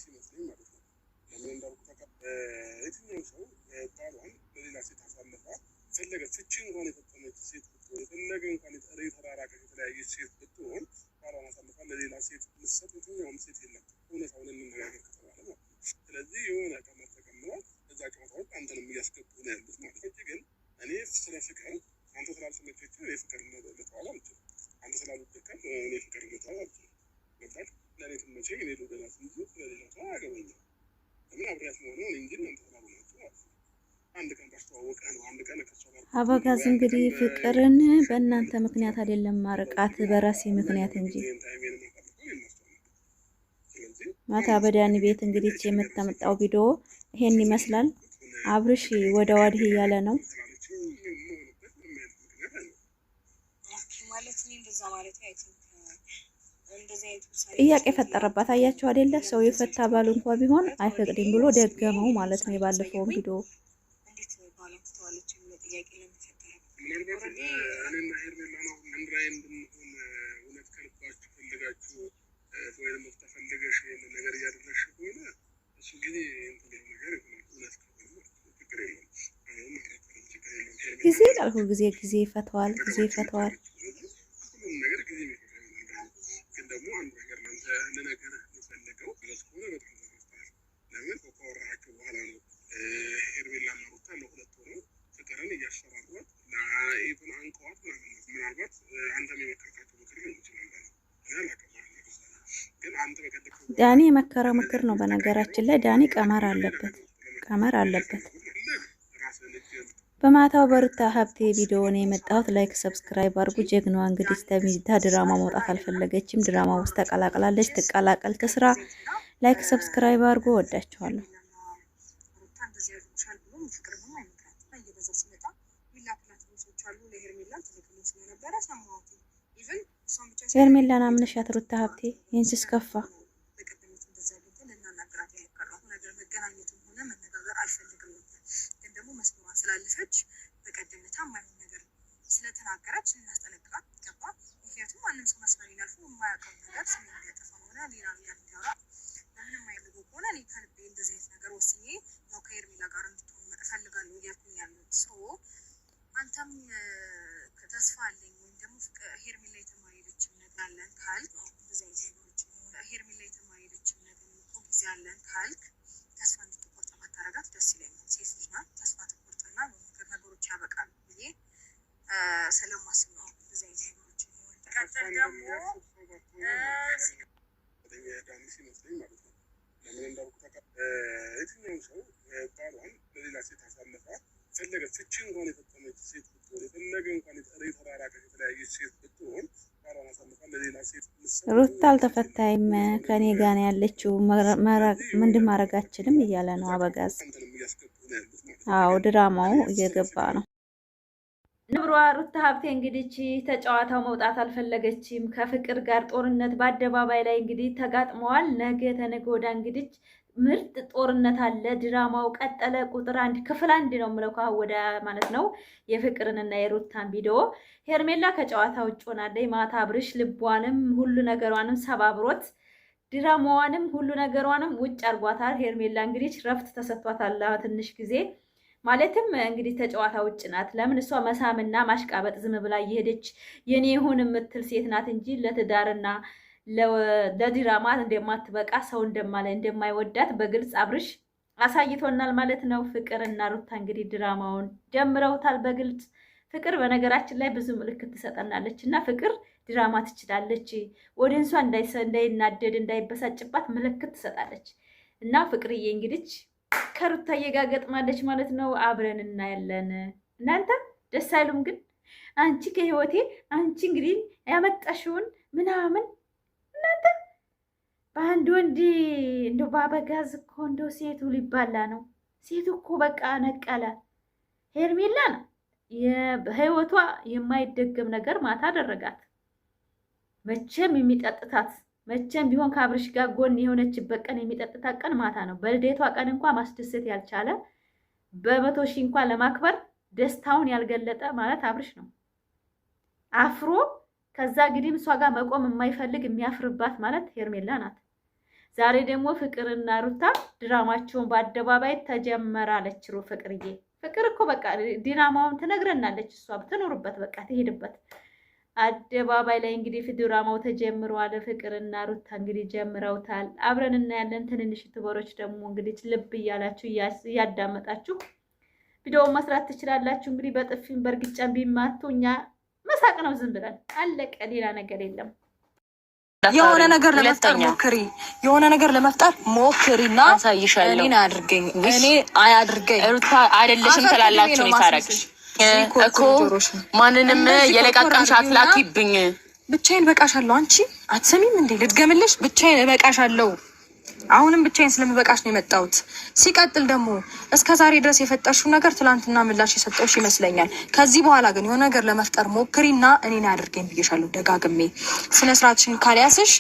ሲመስለኝ ማለት ነው። ለምን እንዳልኩ የትኛው ሰው ባሏን ለሌላ ሴት አሳልፋ ፈለገ ፍቺ እንኳን የፈጸመች ሴት ብትሆን የፈለገ እንኳን የተራራቀ የተለያየ ሴት ብትሆን ባሏን አሳልፋ ለሌላ ሴት ልሰጥ የትኛውም ሴት የለም። እውነታውን እንነጋገር ከተባለ ማለት ነው። ስለዚህ የሆነ ቀመር ተቀምጧል። እዛ ጨዋታዎች አንተንም እያስገቡ ነው ያሉት ማለት ነው። ግን እኔ ስለ ፍቅር አንተ ስላልተመቸኝ እኔ ፍቅር ልተዋል አልችልም። አንተ ስላልወደድከኝ እኔ ፍቅር ልተዋል አልችልም። ገባህ? ለእኔ ትመቸኝ እኔ ልወደዳት እንጂ ስለሌላ ሰው አያገባኝም። ለምን አብሬያት መሆኑ እኔ እንጂ እናንተ ስላልሆናችሁ ማለት ነው። አንድ ቀን ባስተዋወቀህ ነው አንድ ቀን ከሷ ጋር አበጋዝ እንግዲህ ፍቅርን በእናንተ ምክንያት አይደለም ማርቃት በራሴ ምክንያት እንጂ ማታ በዳኒ ቤት እንግዲህ የምታመጣው ቪዲዮ ይሄን ይመስላል። አብርሽ ወደ ዋድህ እያለ ነው ጥያቄ ፈጠረባት። አያችሁ አይደለ? ሰው የፈታ ባል እንኳን ቢሆን አይፈቅድም ብሎ ደገመው ማለት ነው። የባለፈውን ቪዲዮ ጊዜ ይላል ሁሉ ጊዜ ይፈተዋል፣ ጊዜ ይፈተዋል። ዳኒ የመከረው ምክር ነው። በነገራችን ላይ ዳኒ ቀመር አለበት። በማታው በሩታ ሀብቴ ቪዲዮ ነው የመጣሁት። ላይክ ሰብስክራይብ አድርጉ። ጀግናዋ እንግዲህ ተሚዝታ ድራማ መውጣት አልፈለገችም። ድራማ ውስጥ ተቀላቅላለች። ትቀላቀል ትስራ። ላይክ ሰብስክራይብ አድርጉ። ወዳችኋለሁ። ሄርሜላን አምነሻት ሩታ ሀብቴ ይንስስ ከፋ ስላለፈች በቀደምታ የማይሆን ነገር ስለተናገረች እናስጠነቅቃት ገባ። ምክንያቱም ማንም ሰው መስመር ይናልፉ የማያውቀው ነገር ስሜ እንዲያጠፋ ሆነ ሌላ ነገር እንዲያወራ ለምንም የማይፈልገው ከሆነ እኔ ከልቤ እንደዚህ አይነት ነገር ወስኜ ያው ከሄርሜላ ጋር እንድትሆን እፈልጋለሁ እያልኩኝ ያለሁት ሰው አንተም ተስፋ አለኝ ወይም ደግሞ ሄርሜላ የተማሪ ሄደችም ነገር አለን ካልክ እንደዚህ አይነት ነገሮች ሄርሜላ የተማሪ ሄደችም ነገር እኮ ጊዜ አለን ካልክ ተስፋ እንድትቆርጥ ማታረጋት ደስ ይለኛል። ሴት ልጅ ናት። ተስፋ ትቆርጥና ነገሮች ያበቃሉ ብዬ ስለማስብ ነው እንደዚህ አይነት ነገሮች ቀጥል ደግሞ ዳኒ ሲመስለኝ ማለት ነው። ለምን እንዳልኩ የትኛው ሰው ባሏን ለሌላ ሴት አሳልፋ ፈለገ ፍቺ እንኳን የፈጸመች ሴት ብትሆን የፈለገ እንኳን የተራራቀ የተለያየ ሴት ብትሆን ባሏን አሳልፋ ለሌላ ሴት ሩታ አልተፈታይም ከኔ ጋር ነው ያለችው ምንድን ማድረግ አችልም እያለ ነው አበጋዝ። አዎ ድራማው እየገባ ነው። ንብሯ ሩታ ሀብቴ እንግዲህ ተጫዋታው መውጣት አልፈለገችም። ከፍቅር ጋር ጦርነት በአደባባይ ላይ እንግዲህ ተጋጥመዋል። ነገ ተነገ ወዲያ እንግዲህ ምርጥ ጦርነት አለ። ድራማው ቀጠለ። ቁጥር 1 ክፍል 1 ነው የምለው ከወደ ማለት ነው። የፍቅርንና የሩታን ቪዲዮ ሄርሜላ ከጨዋታ ውጭ ሆናለች። ማታ አብርሽ ልቧንም ሁሉ ነገሯንም ሰባብሮት ድራማዋንም ሁሉ ነገሯንም ውጭ አርጓታል። ሄርሜላ እንግዲህ ረፍት ተሰጥቷታል ትንሽ ጊዜ ማለትም እንግዲህ ተጨዋታ ውጭ ናት። ለምን እሷ መሳምና ማሽቃበጥ ዝም ብላ እየሄደች የኔ ይሁን የምትል ሴት ናት እንጂ ለትዳርና ለድራማ እንደማትበቃ ሰው እንደማይወዳት በግልጽ አብርሽ አሳይቶናል ማለት ነው። ፍቅርና ሩታ እንግዲህ ድራማውን ጀምረውታል በግልጽ። ፍቅር በነገራችን ላይ ብዙ ምልክት ትሰጠናለች እና ፍቅር ድራማ ትችላለች። ወደንሷ እንዳይናደድ እንዳይበሳጭባት ምልክት ትሰጣለች እና ፍቅርዬ እንግዲህ ከሩታዬ ጋር ገጥማለች ማለት ነው። አብረን እናያለን። እናንተ ደስ አይሉም ግን አንቺ ከህይወቴ አንቺ እንግዲህ ያመጣሽውን ምናምን እናንተ በአንድ ወንድ እንደው በአበጋዝ እኮ እንደው ሴቱ ሊባላ ነው። ሴቱ እኮ በቃ ነቀለ። ሄርሜላ ነው የህይወቷ የማይደገም ነገር ማታ አደረጋት። መቼም የሚጠጥታት መቼም ቢሆን ከአብርሽ ጋር ጎን የሆነችበት ቀን የሚጠጥታት ቀን ማታ ነው። በልደቷ ቀን እንኳን ማስደሰት ያልቻለ በ100 ሺህ እንኳን ለማክበር ደስታውን ያልገለጠ ማለት አብርሽ ነው። አፍሮ ከዛ ግዲም እሷ ጋር መቆም የማይፈልግ የሚያፍርባት ማለት ሄርሜላ ናት። ዛሬ ደግሞ ፍቅርና ሩታ ድራማቸውን በአደባባይ ተጀመራለች። ፍቅርዬ ፍቅር እኮ በቃ ዲናማውን ትነግረናለች። እሷ ትኖርበት በቃ ትሄድበት። አደባባይ ላይ እንግዲህ ድራማው ተጀምሯል። ፍቅርና ሩታ እንግዲህ ጀምረውታል። አብረን እናያለን። ትንንሽ ዩቲዩበሮች ደግሞ እንግዲህ ልብ እያላችሁ እያዳመጣችሁ ቪዲዮውን መስራት ትችላላችሁ። እንግዲህ በጥፊም በእርግጫም ቢማቱ እኛ መሳቅ ነው ዝም ብለን አለቀ። ሌላ ነገር የለም። የሆነ ነገር ለመፍጠር ሞክሪ፣ የሆነ ነገር ለመፍጠር ሞክሪና አሳይሻለሁ። እኔ አድርገኝ እኔ አያድርገኝ ሩታ አይደለሽም ትላላችሁ ነው ታረክሽ እኮ ማንንም የለቃቀምሽ አትላኪብኝ። ብቻዬን በቃሻለሁ። አንቺ አትሰሚም እንዴ? ልድገምልሽ፣ ብቻዬን እበቃሻለሁ። አሁንም ብቻዬን ስለምበቃሽ ነው የመጣሁት። ሲቀጥል ደግሞ እስከ ዛሬ ድረስ የፈጠርሽው ነገር ትላንትና ምላሽ የሰጠውሽ ይመስለኛል። ከዚህ በኋላ ግን የሆነ ነገር ለመፍጠር ሞክሪና እኔን አድርገኝ ብዬሻለሁ ደጋግሜ። ስነ ስርዓትሽን ካልያዝሽ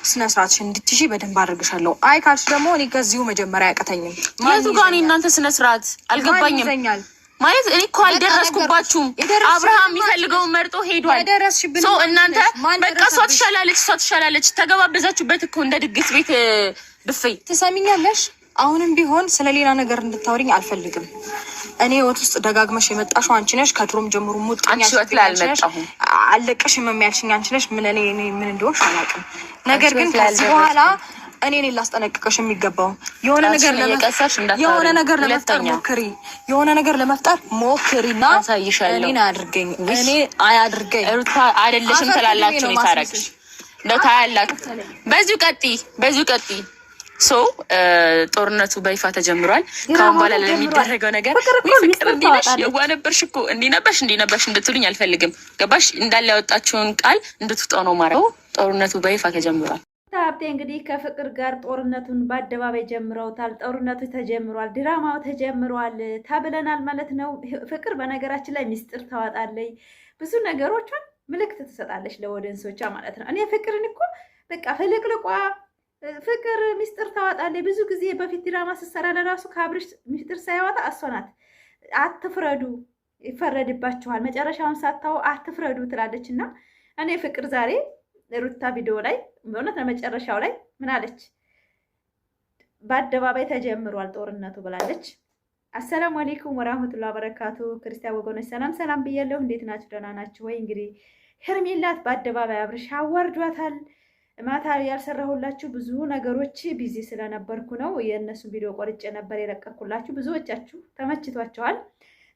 ስነ ስርዓትሽን እንድትይዢ በደንብ አድርግሻለሁ። አይ ካልሽ ደግሞ እኔ ከዚሁ መጀመሪያ አያቀተኝም። የቱ ጋር ነው እናንተ ስነ ስርዓት? አልገባኝም ማለት እኔ እኮ አልደረስኩባችሁም። አብርሃም የሚፈልገውን መርጦ ሄዷል። ሰው እናንተ በቃ እሷ ትሻላለች ተገባበዛችሁበት እኮ እንደ ድግስ ቤት ብፌ። ትሰሚኛለሽ? አሁንም ቢሆን ስለሌላ ነገር እንድታወሪኝ አልፈልግም። እኔ ህይወት ውስጥ ደጋግመሽ የመጣሽው አንቺ ነሽ። ከድሮም ጀምሮ ሙጥኛሽ አለቅሽም የሚያልሽኝ አንቺ ነሽ። ምን እንደሆንሽ አላውቅም። ነገር ግን ከዚህ በኋላ እኔ ላስጠነቅቅሽ የሚገባው የሆነ ነገር ለመፍጠር ሞክሪ፣ የሆነ ነገር ለመፍጠር ሞክሪና እኔን አያድርገኝ እኔ አያድርገኝ። ሩታ አይደለሽም ትላላችሁ ነው ታረክሽ ለታያላችሁ። በዚሁ ቀጥይ ጦርነቱ በይፋ ተጀምሯል። ካሁን በኋላ ለሚደረገው ነገር ፍቅር እንዲነሽ የዋነበርሽ እኮ እንዲነበርሽ እንድትሉኝ አልፈልግም። ገባሽ? እንዳለ ያወጣችውን ቃል እንድትውጣው ነው ማረው። ጦርነቱ በይፋ ተጀምሯል። ሀብቴ እንግዲህ ከፍቅር ጋር ጦርነቱን በአደባባይ ጀምረውታል። ጦርነቱ ተጀምሯል፣ ድራማው ተጀምሯል ተብለናል ማለት ነው። ፍቅር በነገራችን ላይ ሚስጥር ታወጣለች፣ ብዙ ነገሮችን ምልክት ትሰጣለች ለወደንሶቿ ማለት ነው። እኔ ፍቅርን እኮ በቃ ፍልቅልቋ ፍቅር ሚስጥር ታወጣለች። ብዙ ጊዜ በፊት ድራማ ስትሰራ ለራሱ ከአብርሽ ሚስጥር ሳያወጣ እሷ ናት። አትፍረዱ፣ ይፈረድባችኋል፣ መጨረሻውን ሳታው አትፍረዱ ትላለች። እና እኔ ፍቅር ዛሬ ሩታ ቪዲዮ ላይ በእውነት ለመጨረሻው ላይ ምን አለች? በአደባባይ ተጀምሯል ጦርነቱ ብላለች። አሰላሙ አለይኩም ወራህመቱላሂ ወበረካቱ። ክርስቲያን ወገኖች ሰላም ብያለሁ። እንዴት ናችሁ? ደህና ናችሁ ወይ? እንግዲህ ሄርሜላት በአደባባይ አብርሽ አዋርዷታል። ማታ ያልሰራሁላችሁ ብዙ ነገሮች ቢዚ ስለነበርኩ ነው። የእነሱን ቪዲዮ ቆርጬ ነበር የለቀኩላችሁ። ብዙዎቻችሁ ተመችቷቸዋል።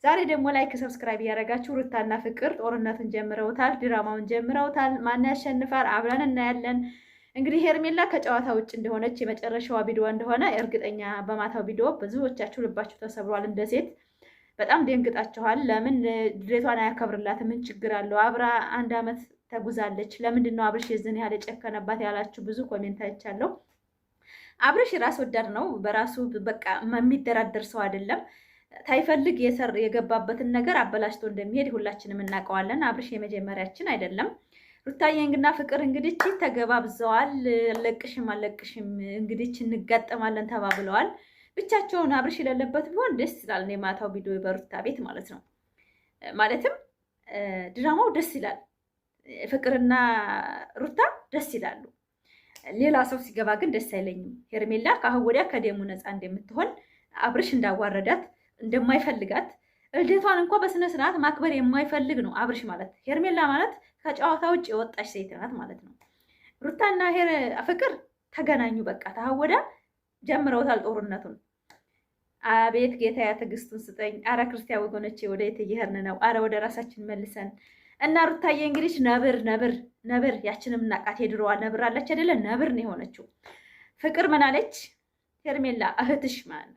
ዛሬ ደግሞ ላይክ ሰብስክራይብ እያደረጋችሁ ሩታና ፍቅር ጦርነቱን ጀምረውታል፣ ድራማውን ጀምረውታል። ማን ያሸንፋል አብረን እናያለን። እንግዲህ ሄርሜላ ከጨዋታ ውጭ እንደሆነች የመጨረሻዋ ቪዲዮ እንደሆነ እርግጠኛ። በማታው ቪዲዮ ብዙዎቻችሁ ልባችሁ ተሰብሯል። እንደ ሴት በጣም ደንግጣችኋል። ለምን ልደቷን አያከብርላት? ምን ችግር አለው? አብራ 1 ዓመት ተጉዛለች። ለምንድን ነው አብርሽ የዝን ያህል የጨከነባት ያላችሁ ብዙ ኮሜንት አይቻለሁ። አብርሽ ራስ ወዳድ ነው። በራሱ በቃ የሚደራደር ሰው አይደለም። ታይፈልግ የገባበትን ነገር አበላሽቶ እንደሚሄድ ሁላችንም እናውቀዋለን። አብርሽ የመጀመሪያችን አይደለም። ሩታዬንና ፍቅር እንግዲህ ተገባብዘዋል። አለቅሽም እንግዲህ እንጋጠማለን ተባብለዋል። ብቻቸውን አብርሽ የሌለበት ቢሆን ደስ ይላል። የማታው ቪዲዮ በሩታ ቤት ማለት ነው። ማለትም ድራማው ደስ ይላል። ፍቅርና ሩታ ደስ ይላሉ። ሌላ ሰው ሲገባ ግን ደስ አይለኝም። ሄርሜላ ከአሁን ወዲያ ከደሙ ነፃ እንደምትሆን አብርሽ እንዳዋረዳት እንደማይፈልጋት ልደቷን እንኳ በስነ ስርዓት ማክበር የማይፈልግ ነው አብርሽ ማለት። ሄርሜላ ማለት ከጨዋታ ውጭ የወጣች ሴት ናት ማለት ነው። ሩታና ፍቅር ተገናኙ። በቃ ተሐወዳ ጀምረውታል ጦርነቱን። አቤት ጌታ ትዕግስቱን ስጠኝ። አረ ክርስቲያን ወገኖቼ ወደ የት እየሄድን ነው? አረ ወደ ራሳችን መልሰን እና ሩታዬ እንግዲህ ነብር ያችንም እናቃት የድሮዋ ነብር አለች አይደለ? ነብር ነው የሆነችው። ፍቅር ምን አለች? ሄርሜላ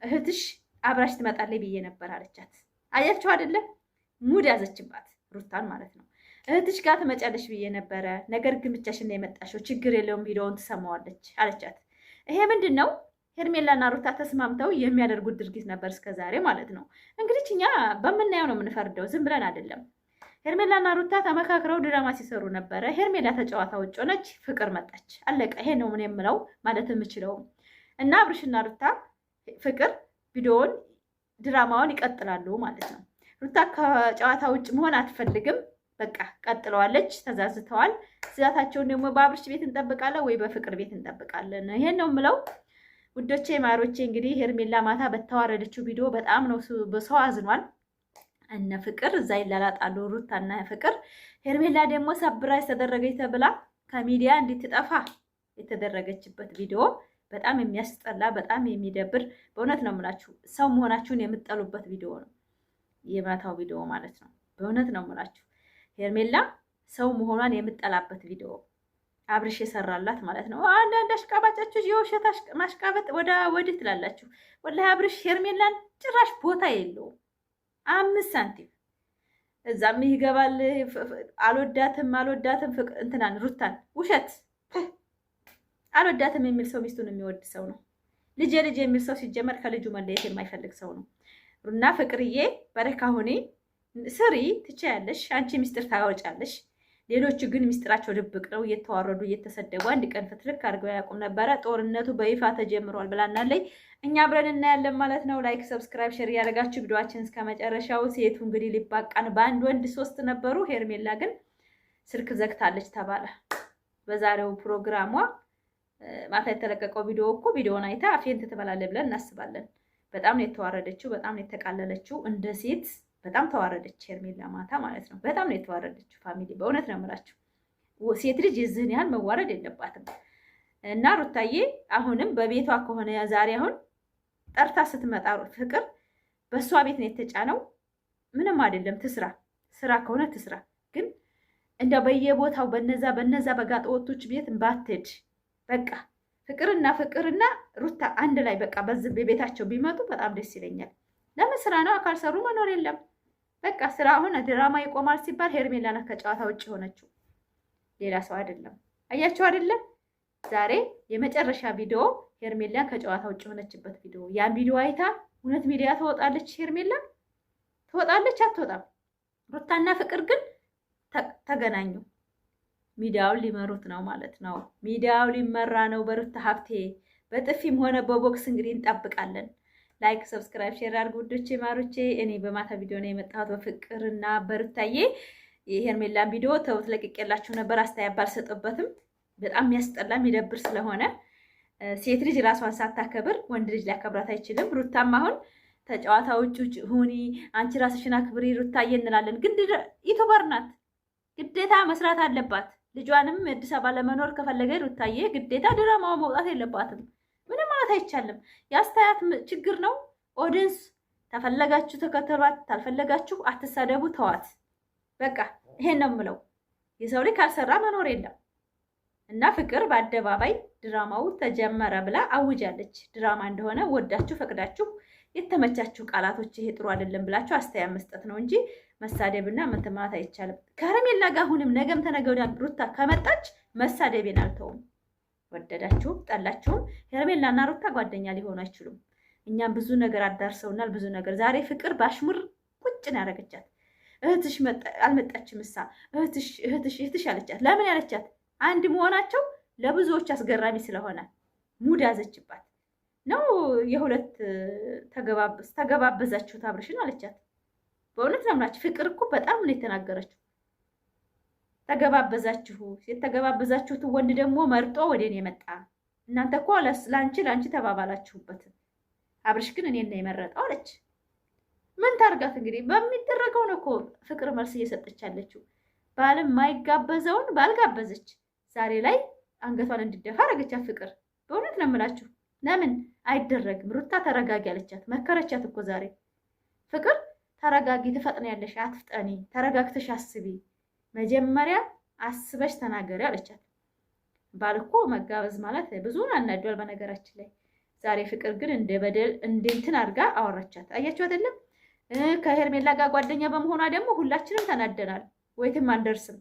እህትሽ አብራሽ ትመጣለች ብዬ ነበር አለቻት። አያችሁ አይደለም? ሙድ ያዘችባት ሩታን ማለት ነው። እህትሽ ጋር ትመጫለሽ ብዬ ነበረ፣ ነገር ግን ብቻሽን ነው የመጣሽው፣ ችግር የለውም ቪዲዮውን ትሰማዋለች አለቻት። ይሄ ምንድን ነው? ሄርሜላና ሩታ ተስማምተው የሚያደርጉት ድርጊት ነበር እስከዛሬ ማለት ነው። እንግዲህ እኛ በምናየው ነው የምንፈርደው፣ ዝም ብለን አይደለም። ሄርሜላና ሩታ ተመካክረው ድራማ ሲሰሩ ነበረ። ሄርሜላ ተጨዋታ ውጭ ሆነች፣ ፍቅር መጣች፣ አለቀ። ይሄ ነው ምን የምለው ማለት የምችለው። እና አብርሽና ሩታ ፍቅር ቪዲዮውን ድራማውን ይቀጥላሉ ማለት ነው። ሩታ ከጨዋታ ውጭ መሆን አትፈልግም። በቃ ቀጥለዋለች። ተዛዝተዋል። ዛታቸውን ደግሞ በአብርሽ ቤት እንጠብቃለን ወይ በፍቅር ቤት እንጠብቃለን። ይሄን ነው የምለው ውዶቼ ማሮቼ። እንግዲህ ሄርሜላ ማታ በተዋረደችው ቪዲዮ በጣም ነው በሰው አዝኗል። እነ ፍቅር እዛ ይላላጣሉ ሩታና ፍቅር። ሄርሜላ ደግሞ ሰብራይዝ ተደረገች ተብላ ከሚዲያ እንድትጠፋ የተደረገችበት ቪዲዮ በጣም የሚያስጠላ በጣም የሚደብር በእውነት ነው የምላችሁ። ሰው መሆናችሁን የምትጠሉበት ቪዲዮ ነው የማታው ቪዲዮ ማለት ነው። በእውነት ነው የምላችሁ ሄርሜላ ሰው መሆኗን የምትጠላበት ቪዲዮ አብርሽ የሰራላት ማለት ነው። አንዳንድ አሽቃባጫችሁ የውሸት ማሽቃበጥ ወዲህ ትላላችሁ። ወላሂ አብርሽ ሄርሜላን ጭራሽ ቦታ የለውም። 5 ሳንቲም እዛም ይገባል። አልወዳትም እንትናን ሩታን ውሸት አልወዳትም የሚል ሰው ሚስቱን የሚወድ ሰው ነው። ልጅ የሚል ሰው ሲጀመር ከልጁ መለየት የማይፈልግ ሰው ነው። እና ፍቅርዬ በረካ ሁኔ ስሪ ትችያለሽ። አንቺ ሚስጥር ታወጫለሽ። ሌሎቹ ግን ሚስጥራቸው ድብቅ ነው። እየተዋረዱ እየተሰደቡ አንድ ቀን ፍትልክ አድርገው ያቁም ነበረ። ጦርነቱ በይፋ ተጀምሯል ብላናለች። እኛ አብረን እናያለን ማለት ነው። ላይክ፣ ሰብስክራይብ፣ ሼር ያደረጋችሁ ቪዲዮአችን እስከ መጨረሻው። ሴቱ እንግዲህ ሊባቃን በአንድ ወንድ 3 ነበሩ። ሄርሜላ ግን ስልክ ዘግታለች ተባለ። በዛሬው ፕሮግራሟ ማታ የተለቀቀው ቪዲዮ እኮ ቪዲዮውን አይታ አፌንት ትበላለች ብለን እናስባለን። በጣም ነው የተዋረደችው። በጣም ነው የተቃለለችው። እንደ ሴት በጣም ተዋረደች ሄርሜላ ማታ ማለት ነው። በጣም ነው የተዋረደችው ፋሚሊ። በእውነት ነው የምላችሁ ሴት ልጅ የዚህን ያህል መዋረድ የለባትም። እና ሩታዬ አሁንም በቤቷ ከሆነ ዛሬ አሁን ጠርታ ስትመጣ ፍቅር በእሷ ቤት ነው የተጫነው። ምንም አይደለም ትስራ፣ ስራ ከሆነ ትስራ። ግን እንደው በየቦታው በነዛ በጋጠወቶች ቤት ባትሄድ በቃ ፍቅርና ሩታ አንድ ላይ በቃ በዚህ ቤታቸው ቢመጡ በጣም ደስ ይለኛል። ለምን ስራ ነው አካል ሰሩ መኖር የለም። በቃ ስራ አሁን ድራማ ይቆማል ሲባል ሄርሜላ ናት ከጨዋታ ውጭ ሆነችው፣ ሌላ ሰው አይደለም። አያችሁ አይደለም? ዛሬ የመጨረሻ ቪዲዮ ሄርሜላን ከጨዋታ ውጭ ሆነችበት ቪዲዮ። ያን ቪዲዮ አይታ እውነት ሚዲያ ትወጣለች ሄርሜላ ትወጣለች አትወጣም? ሩታና ፍቅር ግን ተገናኙ። ሚዲያውን ሊመሩት ነው ማለት ነው። ሚዲያው ሊመራ ነው በሩታ ሀብቴ። በጥፊም ሆነ በቦክስ እንግዲህ እንጠብቃለን። ላይክ፣ ሰብስክራይብ፣ ሼር አድርጉ ውዶቼ ማሮቼ። እኔ በማታ ቪዲዮ ነው የመጣሁት በፍቅርና በሩታዬ። የሄርሜላን ቪዲዮ ተውት ለቅቄላችሁ ነበር። አስተያየት ባልሰጥበትም በጣም የሚያስጠላ የሚደብር ስለሆነ ሴት ልጅ ራሷን ሳታከብር ወንድ ልጅ ሊያከብራት አይችልም። ሩታም አሁን ተጨዋታ ውጭ ሁኒ አንቺ ራስሽን አክብሪ ሩታዬ እንላለን። ግን ዩቱበር ናት፣ ግዴታ መስራት አለባት። ልጇንም አዲስ አበባ ለመኖር ከፈለገ ሩታዬ ግዴታ ድራማው መውጣት የለባትም። ምንም ማለት አይቻልም። የአስተያየት ችግር ነው። ኦዲየንስ ተፈለጋችሁ ተከተሏት፣ ታልፈለጋችሁ አትሳደቡ፣ ተዋት። በቃ ይሄን ነው የምለው። የሰው ልጅ ካልሰራ መኖር የለም። እና ፍቅር በአደባባይ ድራማው ተጀመረ ብላ አውጃለች። ድራማ እንደሆነ ወዳችሁ ፈቅዳችሁ የተመቻችሁ ቃላቶች ይሄ ጥሩ አይደለም ብላችሁ አስተያየት መስጠት ነው እንጂ መሳደብና ምን ማለት አይቻልም። ከሄርሜላ ጋር አሁንም ነገም ተነገ ወዲያ ሩታ ከመጣች መሳደቤን አልተውም። ወደዳችሁም ጠላችሁም ሄርሜላና ሩታ ጓደኛ ሊሆኑ አይችሉም። እኛም ብዙ ነገር አዳርሰውናል። ብዙ ነገር ዛሬ ፍቅር ባሽሙር ቁጭ ነው ያደረገቻት። እህትሽ አልመጣችም እሳ እህትሽ አለቻት። ለምን ያለቻት? አንድ መሆናቸው ለብዙዎች አስገራሚ ስለሆነ ሙድ ያዘችባት ነው። የሁለት ተገባበዛችሁት አብርሽን አለቻት። በእውነት ነው የምላችሁ ፍቅር እኮ በጣም ነው የተናገረችው። ተገባበዛችሁ፣ የተገባበዛችሁት ወንድ ደግሞ መርጦ ወደ እኔ መጣ። እናንተ እኮ ለአንቺ ተባባላችሁበት። አብርሽ ግን እኔን ነው የመረጠው አለች። ምን ታርጋት እንግዲህ? በሚደረገው ነው እኮ ፍቅር መልስ እየሰጠች ያለችው። ባልም ማይጋበዘውን ባልጋበዘች። ዛሬ ላይ አንገቷን እንድደፋ አረገቻት ፍቅር። በእውነት ነው የምላችሁ። ለምን አይደረግም? ሩታ ተረጋጊ አለቻት። መከረቻት እኮ ዛሬ ፍቅር። ተረጋጊ፣ ትፈጥኛለሽ፣ አትፍጠኒ፣ ተረጋግተሽ አስቢ፣ መጀመሪያ አስበሽ ተናገሪ አለቻት። ባል እኮ መጋበዝ ማለት ብዙውን አናዷል በነገራችን ላይ። ዛሬ ፍቅር ግን እንደ በደል እንትን አድርጋ አወራቻት። አያችሁ አይደለም? ከሄርሜላ ጋር ጓደኛ በመሆኗ ደግሞ ሁላችንም ተናደናል። ወይትም አንደርስም።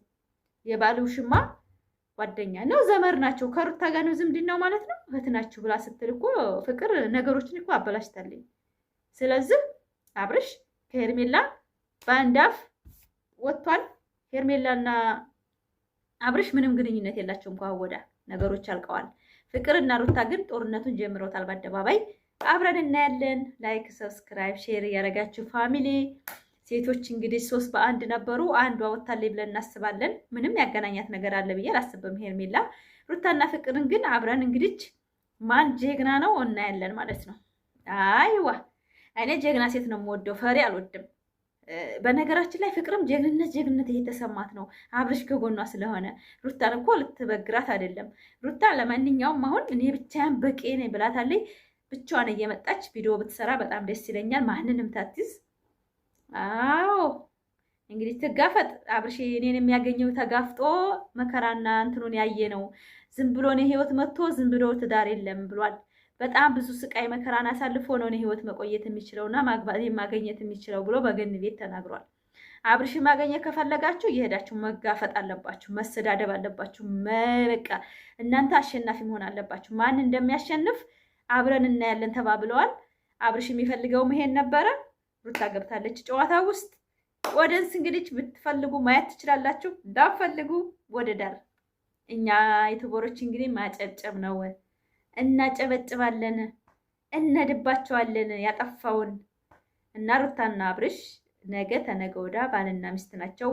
የባሉ ሽማ ጓደኛ ነው፣ ዘመር ናቸው። ከሩታ ጋር ነው ዝምድናው ማለት ነው። እህት ናችሁ ብላ ስትል እኮ ፍቅር ነገሮችን እኮ አበላሽታለኝ። ስለዚህ አብርሽ ከሄርሜላ በአንድ አፍ ወጥቷል። ሄርሜላና አብርሽ ምንም ግንኙነት የላቸውም። እንኳን ወዳ ነገሮች አልቀዋል። ፍቅርና ሩታ ግን ጦርነቱን ጀምረውታል በአደባባይ። አብረን እናያለን። ላይክ፣ ሰብስክራይብ፣ ሼር እያደረጋችሁ ፋሚሊ ሴቶች እንግዲህ 3 በ1 ነበሩ። አንዷ ወጣለች ብለን እናስባለን። ምንም ያገናኛት ነገር አለ ብዬ አላስብም። ሄርሜላ ሩታና ፍቅርን ግን አብረን እንግዲህ ማን ጀግና ነው እናያለን ማለት ነው። አይዋ እኔ ጀግና ሴት ነው የምወደው፣ ፈሪ አልወድም። በነገራችን ላይ ፍቅርም ጀግንነት እየተሰማት ነው አብርሽ ከጎኗ ስለሆነ። ሩታን እኮ ልትበግራት አይደለም። ሩታ ለማንኛውም አሁን እኔ ብቻዬን በቂ ነኝ ብላታለች። ብቻዋን እየመጣች ቪዲዮ ብትሰራ በጣም ደስ ይለኛል። ማንንም ታትዝ። አዎ እንግዲህ ትጋፈጥ። አብርሽ እኔን የሚያገኘው ተጋፍጦ መከራና እንትኑን ያየ ነው። ዝም ብሎ ነው ህይወት መጥቶ ዝም ብሎ ትዳር የለም ብሏል። በጣም ብዙ ስቃይ መከራን አሳልፎ ነው ህይወት መቆየት የሚችለውና ማግኘት የሚችለው ብሎ በገን ቤት ተናግሯል። አብርሽ ማግኘት ከፈለጋችሁ እየሄዳችሁ መጋፈጥ አለባችሁ፣ መሰዳደብ አለባችሁ። በቃ እናንተ አሸናፊ መሆን አለባችሁ። ማን እንደሚያሸንፍ አብረን እናያለን ተባብለዋል። አብርሽ የሚፈልገው መሄድ ነበረ። ሩታ ገብታለች ጨዋታ ውስጥ። ወደንስ እንግዲህ ብትፈልጉ ማየት ትችላላችሁ፣ እንዳትፈልጉ ወደ ዳር። እኛ ዩቲዩበሮች እንግዲህ ማጨብጨብ ነው። እናጨበጭባለን፣ እነድባቸዋለን ያጠፋውን። እና ሩታና አብርሽ ነገ ተነገ ወዲያ ባልና ሚስት ናቸው።